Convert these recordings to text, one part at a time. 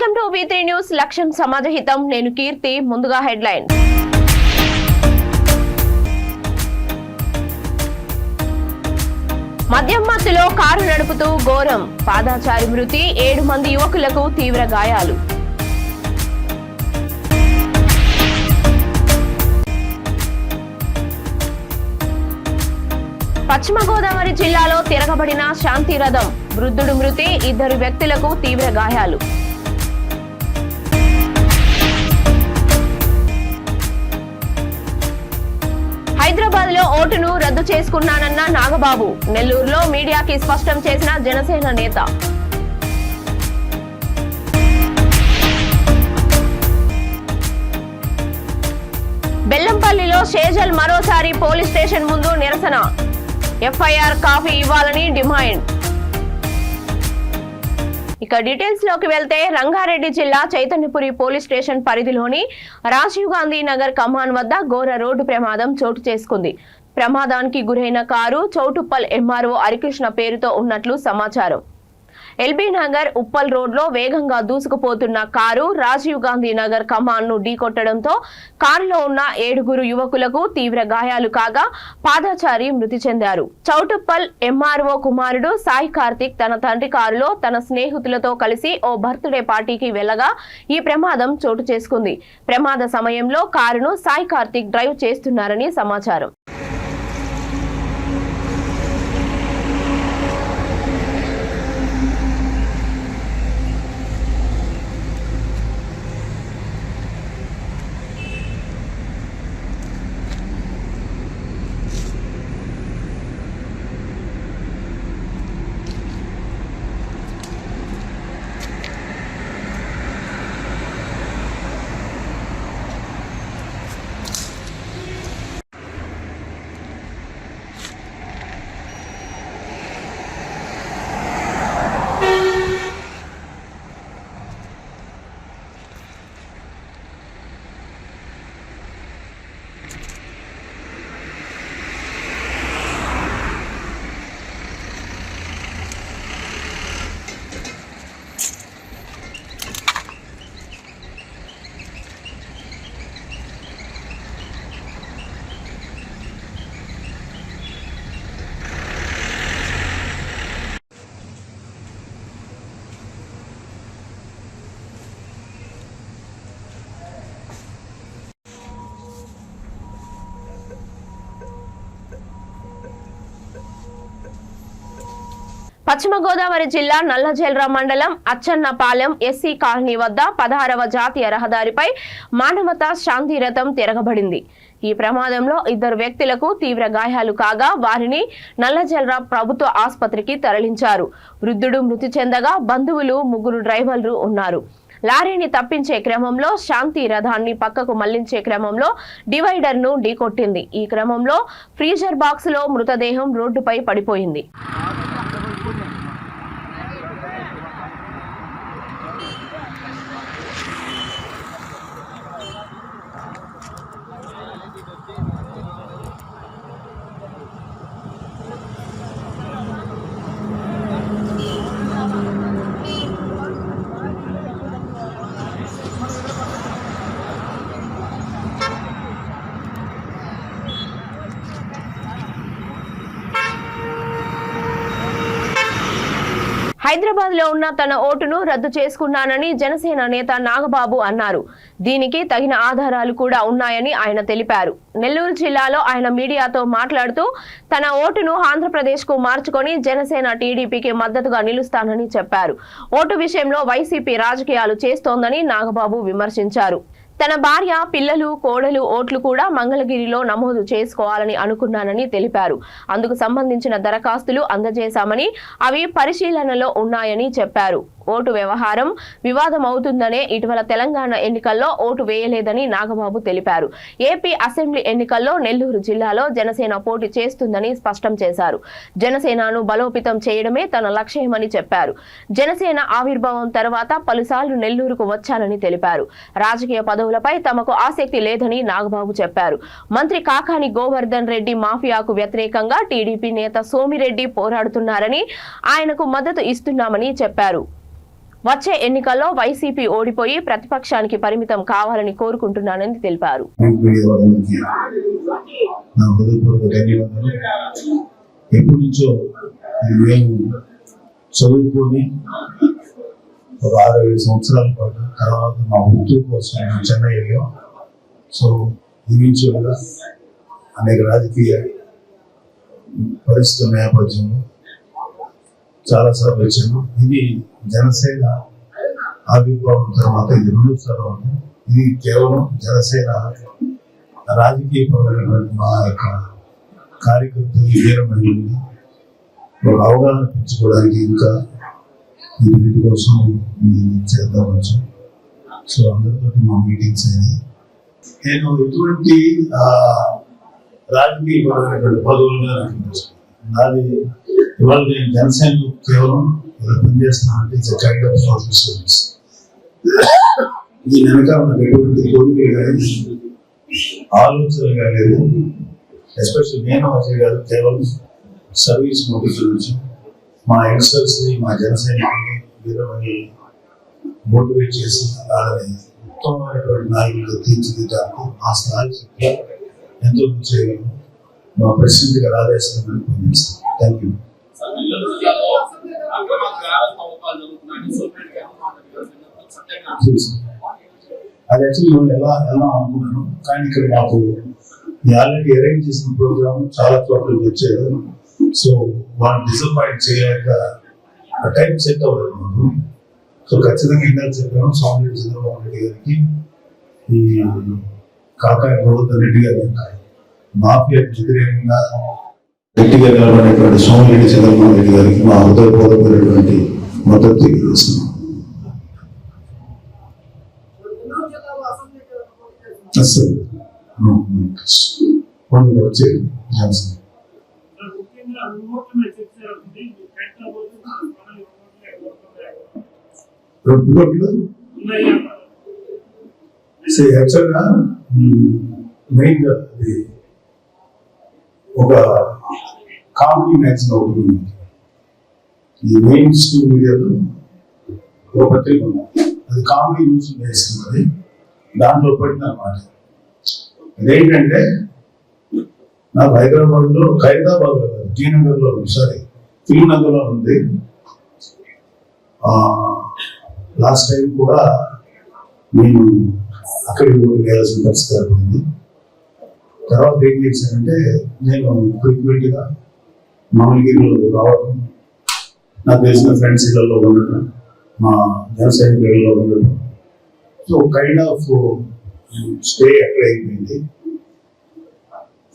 Welcome to V3 news లక్ష్యం సమాజహితం. నేను కీర్తి. ముందుగా హెడ్లైన్. మద్యం మత్తులో కారు నడుపుతూ ఘోరం, పాదచారి మృతి, 7 మంది యువకులకు తీవ్ర గాయాలు. పశ్చిమ గోదావరి జిల్లాలో తిరగబడిన శాంతి రథం, వృద్ధుడు మృతి, 2 వ్యక్తులకు తీవ్ర గాయాలు. హైదరాబాద్ లో ఓటును రద్దు చేసుకున్నానన్న నాగబాబు, నెల్లూరులో మీడియాకి స్పష్టం చేసిన జనసేన నేత. బెల్లంపల్లిలో షేజల్ మరోసారి పోలీస్ స్టేషన్ ముందు నిరసన, FIR కాపీ ఇవ్వాలని డిమాండ్. ఇక డీటెయిల్స్ లోకి వెళ్తే రంగారెడ్డి జిల్లా చైతన్యపురి పోలీస్ స్టేషన్ పరిధిలోని రాజీవ్ గాంధీ నగర్ కమాన్ వద్ద ఘోర రోడ్డు ప్రమాదం చోటు చేసుకుంది. ప్రమాదానికి గురైన కారు చౌటుప్పల్ MRO హరికృష్ణ పేరుతో ఉన్నట్లు సమాచారం. ఎల్బీ నగర్ ఉప్పల్ రోడ్ లో వేగంగా దూసుకుపోతున్న కారు రాజీవ్ గాంధీ నగర్ కమాన్ ను ఢీకొట్టడంతో కారులో ఉన్న 7 యువకులకు తీవ్ర గాయాలు కాగా పాదచారి మృతి చెందారు. చౌటుప్పల్ MRO కుమారుడు సాయి కార్తిక్ తన తండ్రి కారులో తన స్నేహితులతో కలిసి ఓ బర్త్డే పార్టీకి వెళ్లగా ఈ ప్రమాదం చోటు చేసుకుంది. ప్రమాద సమయంలో కారును సాయి కార్తిక్ డ్రైవ్ చేస్తున్నారని సమాచారం. పశ్చిమ గోదావరి జిల్లా నల్లజెల్రా మండలం అచ్చన్నపాలెం SC కాలనీ వద్ద 16వ జాతీయ రహదారిపై మానవతా శాంతి రథం తిరగబడింది. ఈ ప్రమాదంలో 2 వ్యక్తులకు తీవ్ర గాయాలు కాగా వారిని నల్లజెల్రా ప్రభుత్వ ఆసుపత్రికి తరలించారు. వృద్ధుడు మృతి చెందగా బంధువులు 3 డ్రైవర్లు ఉన్నారు. లారీని తప్పించే క్రమంలో శాంతి రథాన్ని పక్కకు మళ్లించే క్రమంలో డివైడర్ ను ఢీకొట్టింది. ఈ క్రమంలో ఫ్రీజర్ బాక్స్ లో మృతదేహం రోడ్డుపై పడిపోయింది. హైదరాబాద్ లో ఉన్న తన ఓటును రద్దు చేసుకున్నానని జనసేన నేత నాగబాబు అన్నారు. దీనికి తగిన ఆధారాలు కూడా ఉన్నాయని ఆయన తెలిపారు. నెల్లూరు జిల్లాలో ఆయన మీడియాతో మాట్లాడుతూ తన ఓటును ఆంధ్రప్రదేశ్ కు మార్చుకొని జనసేన టీడీపీకి మద్దతుగా నిలుస్తానని చెప్పారు. ఓటు విషయంలో వైసీపీ రాజకీయాలు చేస్తోందని నాగబాబు విమర్శించారు. తన భార్య, పిల్లలు, కోడలు ఓట్లు కూడా మంగళగిరిలో నమోదు చేసుకోవాలని అనుకున్నానని తెలిపారు. అందుకు సంబంధించిన దరఖాస్తులు అందజేశామని అవి పరిశీలనలో ఉన్నాయని చెప్పారు. ఓటు వ్యవహారం వివాదం అవుతుందనే ఇటీవల తెలంగాణ ఎన్నికల్లో ఓటు వేయలేదని నాగబాబు తెలిపారు. ఏపీ అసెంబ్లీ ఎన్నికల్లో నెల్లూరు జిల్లాలో జనసేన పోటీ చేస్తుందని స్పష్టం చేశారు. జనసేనను బలోపేతం చేయడమే తన లక్ష్యమని చెప్పారు. జనసేన ఆవిర్భావం తర్వాత పలుసార్లు నెల్లూరుకు వచ్చానని తెలిపారు. రాజకీయ పదవులపై తమకు ఆసక్తి లేదని నాగబాబు చెప్పారు. మంత్రి కాకాని గోవర్ధన్ రెడ్డి మాఫియాకు వ్యతిరేకంగా టీడీపీ నేత సోమిరెడ్డి పోరాడుతున్నారని ఆయనకు మద్దతు ఇస్తున్నామని చెప్పారు. వచ్చే ఎన్నికల్లో వైసీపీ ఓడిపోయి ప్రతిపక్షానికి పరిమితం కావాలని కోరుకుంటున్నానని తెలిపారు. ఎప్పటి నుంచో మేము చదువుకొని ఒక 6-7 సంవత్సరాల పాటు తర్వాత మా ఉద్యోగం కోసం చెన్నై వెళ్ళాం. సో ఇనిషియల్గా అనేక రాజకీయ పరిస్థితుల నేపథ్యంలో చాలాసార్లు వచ్చాను. ఇది జనసేన ఆవిర్భావం తర్వాత ఇది 2వ స్థలం. ఇది కేవలం జనసేన రాజకీయపరమైనటువంటి మా యొక్క కార్యకర్తలు వీరమహిళలు ఒక అవగాహన పెంచుకోవడానికి ఇంకా వీటి కోసం చేద్దామచ్చు. సో అందరితో మా మీటింగ్స్ అయినాయి. నేను ఎటువంటి రాజకీయపరమైనటువంటి పదవులుగా నాకు నాది ఇవాళ నేను జనసేనలో కేవలం పనిచేస్తున్నానంటే it's kind of social service. దీని వెనక నాకు ఎటువంటి కోరికలు కానీ ఆలోచనలు కాలేదు. ఎస్పెషల్లీ నేను అజయ్ గారు కేవలం సర్వీస్ మోటివ్ నుంచి మా యంగ్స్టర్స్ని మా జనసైనికుల్ని వీరమని మోటివేట్ చేసి వాళ్ళని ఉత్తమమైనటువంటి నాయకులుగా తీర్చిదిద్దడానికి ఆ స్థాయి శక్తి ఎంతో చేయగలను. మా ప్రెసిడెంట్ గారు ఆదేశాలను పొందిస్తాను. Thank you. అది యాక్చువల్లీ మనం ఎలా అనుకున్నాను, కానీ ఇక్కడ మాకు ఆల్రెడీ అరేంజ్ చేసిన ప్రోగ్రామ్ చాలా చోట్ల వచ్చారు. సో వాళ్ళు డిసప్పాయింట్ చేయలేక టైం సెట్ అవ్వలేదు మాకు. సో ఖచ్చితంగా ఇందాక చెప్పాను సోమిరెడ్డి చంద్రబాబు రెడ్డి గారికి, ఈ కాకాయ గోవర్ధన్ రెడ్డి గారి మాఫియాకి వ్యతిరేకంగా గట్టిగా నిలబడినటువంటి సోమిరెడ్డి చంద్రబాబు రెడ్డి గారికి మా హృదయపూర్వకమైనటువంటి మద్దతు తెలియజేస్తున్నాం. వచ్చేది యాక్చువల్గా మెయిన్గా అది ఒక కామెడీ మ్యాగజైన్ ఒకటి ఉంది. ఈ మెయిన్ స్ట్రీమ్ మీడియాలో ఒక పత్రిక ఉంది, అది కామెడీ న్యూస్ వేస్తున్నది. దాంట్లో పడింది అన్నమాట. అదేంటంటే నాకు హైదరాబాద్లో టీ నగర్లో ఫిల్మ్ నగర్లో ఉంది. లాస్ట్ టైం కూడా నేను అక్కడికి వెళ్ళాల్సిన పరిస్థితి ఉంది. తర్వాత ఏం చేశానంటే నేను ఫ్రీక్వెంట్గా మంగళగిరిలో రావడం, నాకు తెలిసిన ఫ్రెండ్స్ ఇళ్లలో ఉండటం, మా జనసైనిక ఇళ్లలో ఉండటం. సో కైండ్ ఆఫ్ స్టే అక్కడ అయిపోయింది.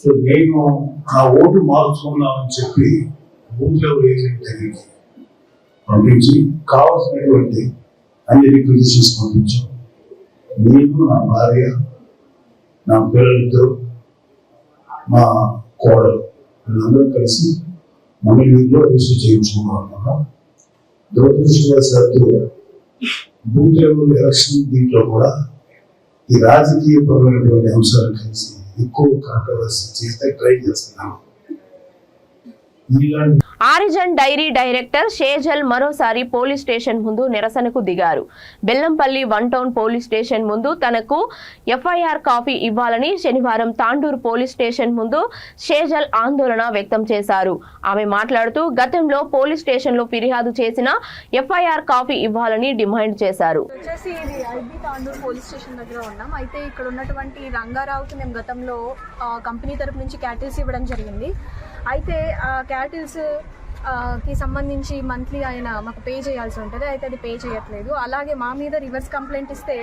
సో నేను ఆ ఓటు మార్చుకుందామని చెప్పి బూత్ లెవెల్ ఏజెంట్ దగ్గరికి పంపించి కావాల్సినటువంటి అన్ని రిక్విజిషన్స్ పంపించాం. నేను, నా భార్య, నా పిల్లలిద్దరు, మా కోడలు వీళ్ళందరూ కలిసి మంగళగిరిలో రిజిస్టర్ చేయించుకున్నాం అన్నమాట. దురదృష్టవశాత్తు బూత్ లెవెల్ ఎలక్షన్ దీంట్లో కూడా ఈ రాజకీయపరమైనటువంటి అంశాలు కలిసి ఎక్కువ కాంట్రవర్సీ చేస్తే ట్రై చేస్తున్నాను. ఆరిజన్ డైరీ డైరెక్టర్ షేజల్ మరోసారి పోలీస్ స్టేషన్ ముందు నిరసనకు దిగారు. బెల్లంపల్లి 1 టౌన్ పోలీస్ స్టేషన్ ముందు తనకు ఎఫ్ఐఆర్ కాపీ ఇవ్వాలని శనివారం తాండూరు పోలీస్ స్టేషన్ ముందు షేజల్ ఆందోళన వ్యక్తం చేశారు. ఆమె మాట్లాడుతూ గతంలో పోలీస్ స్టేషన్ లో ఫిర్యాదు చేసిన ఎఫ్ఐఆర్ కాపీ ఇవ్వాలని డిమాండ్ చేశారు. తాండూరు పోలీస్ స్టేషన్ దగ్గర ఉన్నాం. అయితే ఇక్కడ ఉన్నటువంటి రంగారావుకి మేము గతంలో కంపెనీ తరపు నుంచి క్యాటిల్స్ ఇవ్వడం జరిగింది. అయితే క్యాటిల్స్ కి సంబంధించి మంత్లీ ఆయన మాకు పే చేయాల్సి ఉంటుంది. అయితే అది పే చేయట్లేదు. అలాగే మా మీద రివర్స్ కంప్లైంట్ ఇస్తే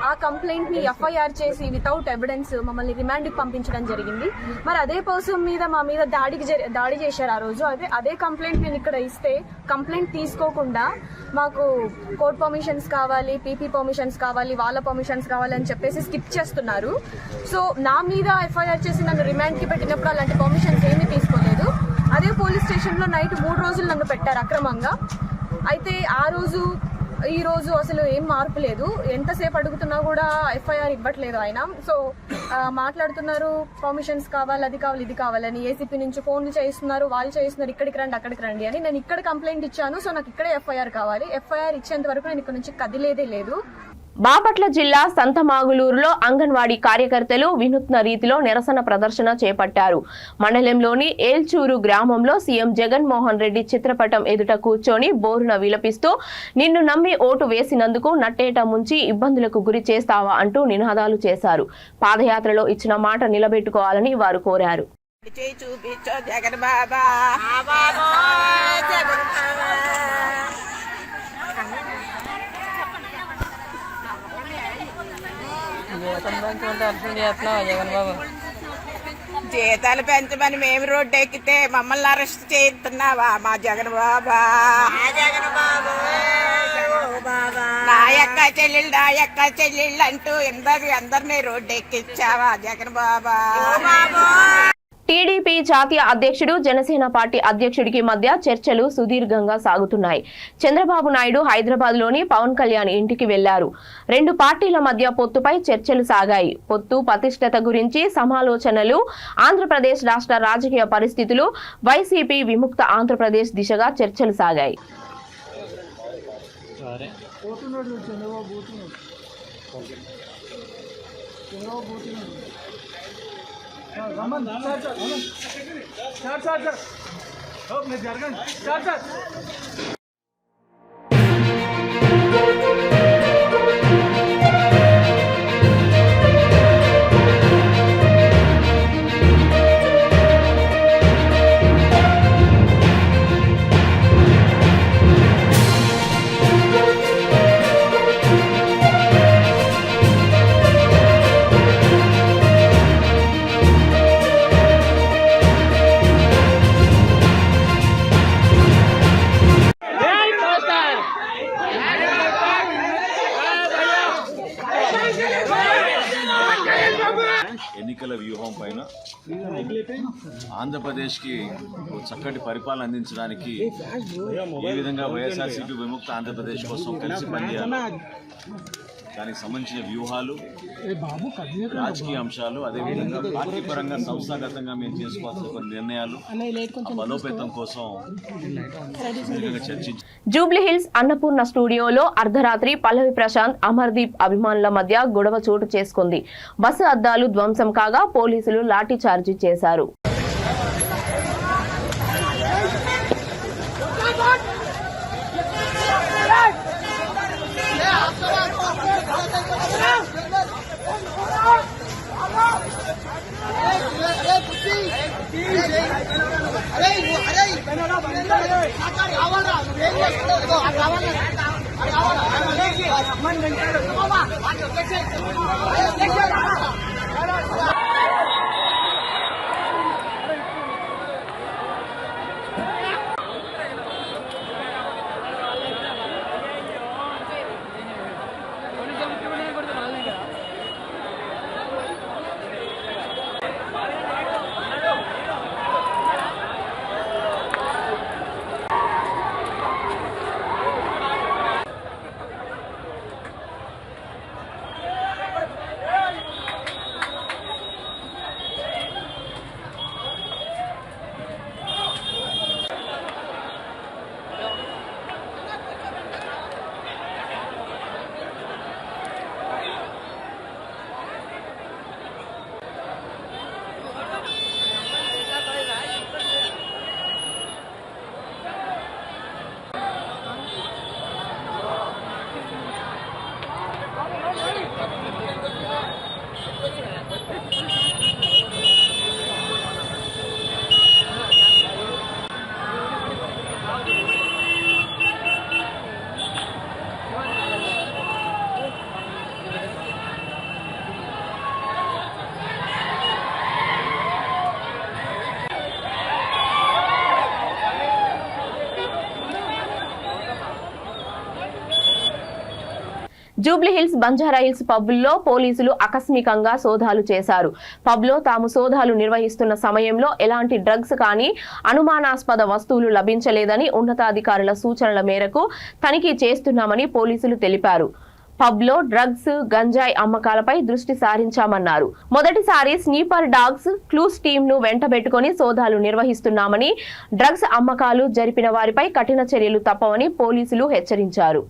ఆ కంప్లైంట్ని ఎఫ్ఐఆర్ చేసి వితౌట్ ఎవిడెన్స్ మమ్మల్ని రిమాండ్కి పంపించడం జరిగింది. మరి అదే పర్సన్ మీద మా మీద దాడి చేశారు ఆ రోజు. అదే కంప్లైంట్ నేను ఇక్కడ ఇస్తే కంప్లైంట్ తీసుకోకుండా మాకు కోర్ట్ పర్మిషన్స్ కావాలి, పీపీ పర్మిషన్స్ కావాలి, వాళ్ళ పర్మిషన్స్ కావాలి అని చెప్పేసి స్కిప్ చేస్తున్నారు. సో నా మీద ఎఫ్ఐఆర్ చేసి నన్ను రిమాండ్కి పెట్టినప్పుడు అలాంటి పర్మిషన్స్ ఏమీ తీసుకోలేదు. అదే పోలీస్ స్టేషన్లో నైట్ 3 రోజులు నన్ను పెట్టారు అక్రమంగా. అయితే ఆ రోజు ఈ రోజు అసలు ఏం మార్పు లేదు. ఎంతసేపు అడుగుతున్నా కూడా ఎఫ్ఐఆర్ ఇవ్వట్లేదు ఆయన. సో మాట్లాడుతున్నారు పర్మిషన్స్ కావాలి, అది కావాలి, ఇది కావాలని. ఏసీపీ నుంచి ఫోన్లు చేస్తున్నారు, వాళ్ళు చేస్తున్నారు, ఇక్కడికి రండి, అక్కడికి రండి అని. నేను ఇక్కడ కంప్లైంట్ ఇచ్చాను, సో నాకు ఇక్కడే ఎఫ్ఐఆర్ కావాలి. ఎఫ్ఐఆర్ ఇచ్చేంత వరకు నేను ఇక్కడ నుంచి కదిలేదే లేదు. బాపట్ల జిల్లా సంతమాగులూరులో అంగన్వాడీ కార్యకర్తలు వినూత్న రీతిలో నిరసన ప్రదర్శన చేపట్టారు. మండలంలోని ఏల్చూరు గ్రామంలో సీఎం జగన్మోహన్ రెడ్డి చిత్రపటం ఎదుట కూర్చొని బోరున విలపిస్తూ నిన్ను నమ్మి ఓటు వేసినందుకు నట్టేట ముంచి ఇబ్బందులకు గురి చేస్తావా అంటూ నినాదాలు చేశారు. పాదయాత్రలో ఇచ్చిన మాట నిలబెట్టుకోవాలని వారు కోరారు. జీతాలు పెంచమని మేము రోడ్డు ఎక్కితే మమ్మల్ని అరెస్ట్ చేస్తున్నావా మా జగన్ బాబా? నా యొక్క చెల్లెళ్ళు అంటూ అందరినీ రోడ్డు ఎక్కించావా జగన్ బాబా? టీడీపీ జాతీయ అధ్యక్షుడు జనసేన పార్టీ అధ్యక్షుడికి మధ్య చర్చలు సుదీర్ఘంగా సాగుతున్నాయి. చంద్రబాబు నాయుడు హైదరాబాద్ లోని పవన్ కళ్యాణ్ ఇంటికి వెళ్లారు. రెండు పార్టీల మధ్య పొత్తుపై చర్చలు సాగాయి. పొత్తు ప్రతిష్టత గురించి సమాలోచనలు, ఆంధ్రప్రదేశ్ రాష్ట్ర రాజకీయ పరిస్థితులు, వైసీపీ విముక్త ఆంధ్రప్రదేశ్ దిశగా చర్చలు సాగాయి. ఎన్నికల వ్యూహం పైన ఆంధ్రప్రదేశ్కి చక్కటి పరిపాలన అందించడానికి ఏ విధంగా వైఎస్ఆర్సీపీ విముక్త ఆంధ్రప్రదేశ్ కోసం కలిసి పనిచేయాలి, దానికి సంబంధించిన వ్యూహాలు, రాజకీయ అంశాలు, అదేవిధంగా పార్టీ పరంగా సంస్థాగతంగా మేము చేసుకోవాల్సిన కొన్ని నిర్ణయాలు బలోపేతం కోసం చర్చించారు. జూబ్లీహిల్స్ అన్నపూర్ణ స్టూడియోలో అర్ధరాత్రి పల్లవి ప్రశాంత్, అమర్దీప్ అభిమానుల మధ్య గొడవ చోటు చేసుకుంది. బస్సు అద్దాలు ధ్వంసం కాగా పోలీసులు లాఠీ చార్జీ చేశారు. జూబ్లీహిల్స్ బంజారాహిల్స్ పబ్లో పోలీసులు ఆకస్మికంగా సోదాలు చేశారు. పబ్లో తాము సోదాలు నిర్వహిస్తున్న సమయంలో ఎలాంటి డ్రగ్స్ కానీ అనుమానాస్పద వస్తువులు లభించలేదని ఉన్నతాధికారుల సూచనల మేరకు తనిఖీ చేస్తున్నామని పోలీసులు తెలిపారు. పబ్లో డ్రగ్స్ గంజాయి అమ్మకాలపై దృష్టి సారించామన్నారు. మొదటిసారి స్నీపర్ డాగ్స్ క్లూస్ టీంను వెంటబెట్టుకుని సోదాలు నిర్వహిస్తున్నామని, డ్రగ్స్ అమ్మకాలు జరిపిన వారిపై కఠిన చర్యలు తప్పవని పోలీసులు హెచ్చరించారు.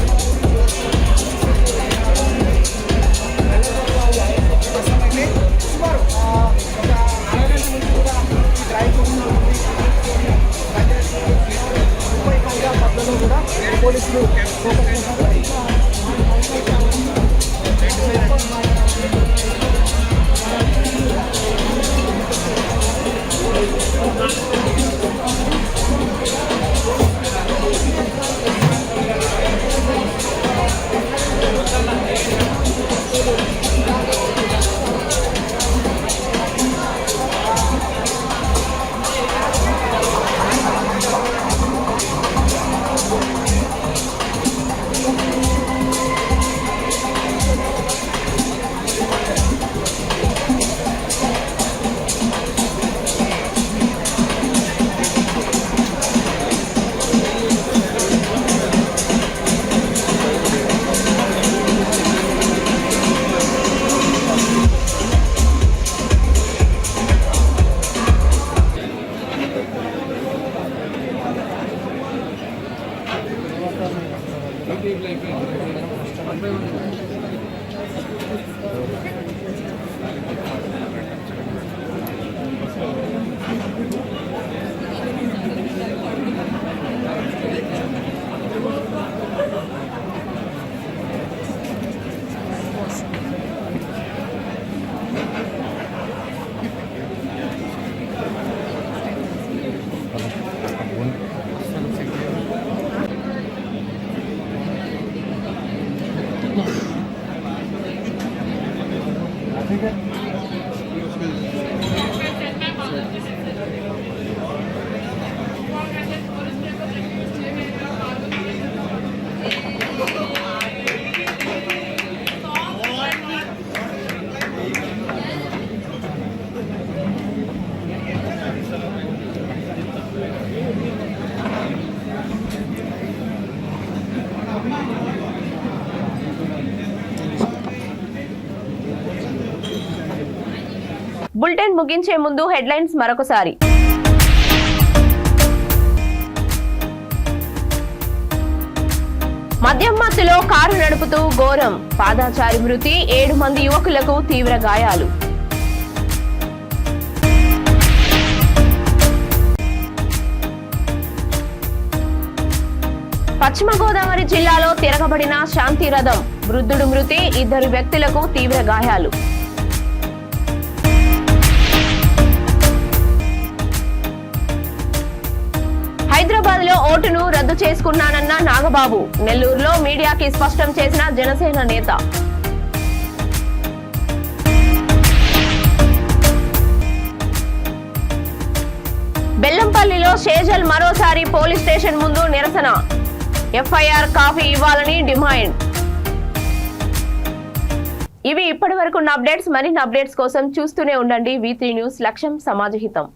బులెటిన్ ముగించే ముందు హెడ్లైన్స్ మరొకసారి. మద్యం మత్తులో కారు నడుపుతూ ఘోరం, పాదాచారి మృతి, 7 మంది యువకులకు తీవ్ర గాయాలు. పశ్చిమ గోదావరి జిల్లాలో తిరగబడిన శాంతి రథం, వృద్ధుడు మృతి, 2 వ్యక్తులకు తీవ్ర గాయాలు. హైదరాబాద్ లో ఓటును రద్దు చేసుకున్నానన్న నాగబాబు, నెల్లూరులో మీడియాకి స్పష్టం చేసిన జనసేన నేత. బెల్లంపల్లిలో షేజల్ మరోసారి పోలీస్ స్టేషన్ ముందు నిరసన, ఎఫ్ఐఆర్ కాపీ ఇవ్వాలని డిమాండ్. ఇవి ఇప్పటి వరకున్న అప్డేట్స్. మరిన్ని అప్డేట్స్ కోసం చూస్తూనే ఉండండి V3 న్యూస్. లక్ష్యం సమాజహితం.